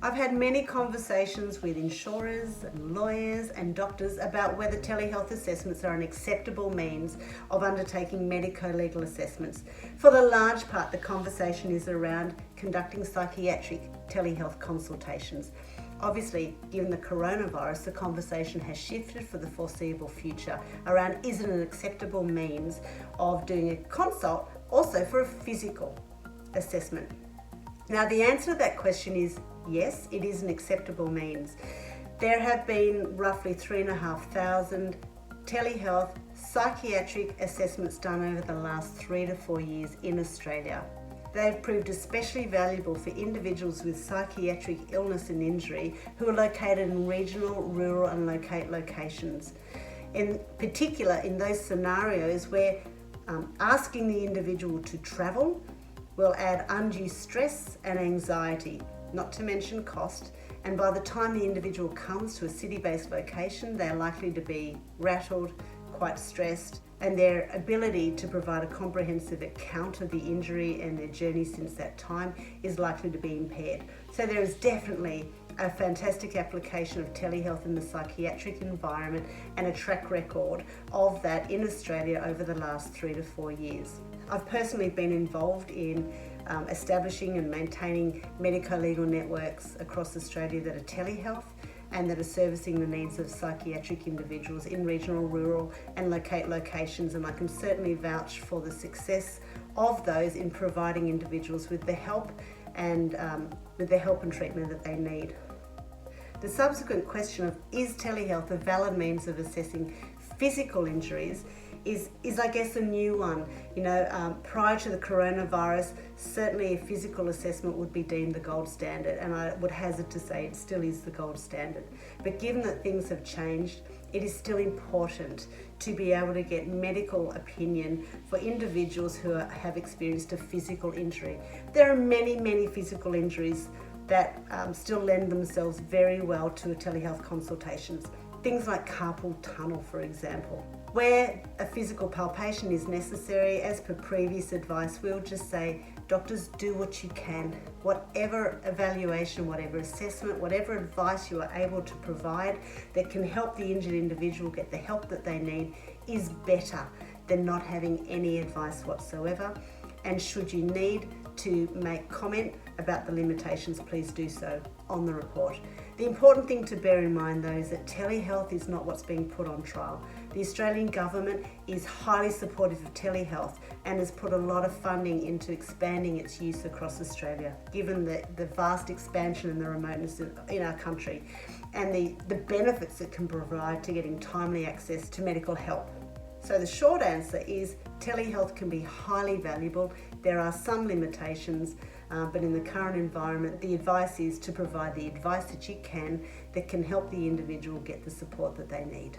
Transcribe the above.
I've had many conversations with insurers and lawyers and doctors about whether telehealth assessments are an acceptable means of undertaking medico-legal assessments. For the large part, the conversation is around conducting psychiatric telehealth consultations. Obviously, given the coronavirus, the conversation has shifted for the foreseeable future around is it an acceptable means of doing a consult also for a physical assessment. Now, the answer to that question is yes, it is an acceptable means. There have been roughly 3,500 telehealth psychiatric assessments done over the last 3 to 4 years in Australia. They've proved especially valuable for individuals with psychiatric illness and injury who are located in regional, rural and locate locations. In particular, in those scenarios where asking the individual to travel will add undue stress and anxiety, not to mention cost, and by the time the individual comes to a city-based location, they're likely to be rattled, quite stressed, and their ability to provide a comprehensive account of the injury and their journey since that time is likely to be impaired. So there is definitely a fantastic application of telehealth in the psychiatric environment and a track record of that in Australia over the last 3 to 4 years. I've personally been involved in establishing and maintaining medico-legal networks across Australia that are telehealth and that are servicing the needs of psychiatric individuals in regional, rural and locate locations, and I can certainly vouch for the success of those in providing individuals with the help and treatment that they need. The subsequent question of is telehealth a valid means of assessing physical injuries is I guess a new one. Prior to the coronavirus, certainly a physical assessment would be deemed the gold standard, and I would hazard to say it still is the gold standard. But given that things have changed, it is still important to be able to get medical opinion for individuals who have experienced a physical injury. There are many, many physical injuries that still lend themselves very well to a telehealth consultations. Things like carpal tunnel, for example. Where a physical palpation is necessary, as per previous advice, we'll just say, doctors, do what you can. Whatever evaluation, whatever assessment, whatever advice you are able to provide that can help the injured individual get the help that they need is better than not having any advice whatsoever. And should you need to make comment about the limitations, please do so on the report. The important thing to bear in mind though is that telehealth is not what's being put on trial. The Australian government is highly supportive of telehealth and has put a lot of funding into expanding its use across Australia, given the vast expansion and the remoteness in our country and the benefits it can provide to getting timely access to medical help. So the short answer is telehealth can be highly valuable. There are some limitations, but in the current environment, the advice is to provide the advice that you can that can help the individual get the support that they need.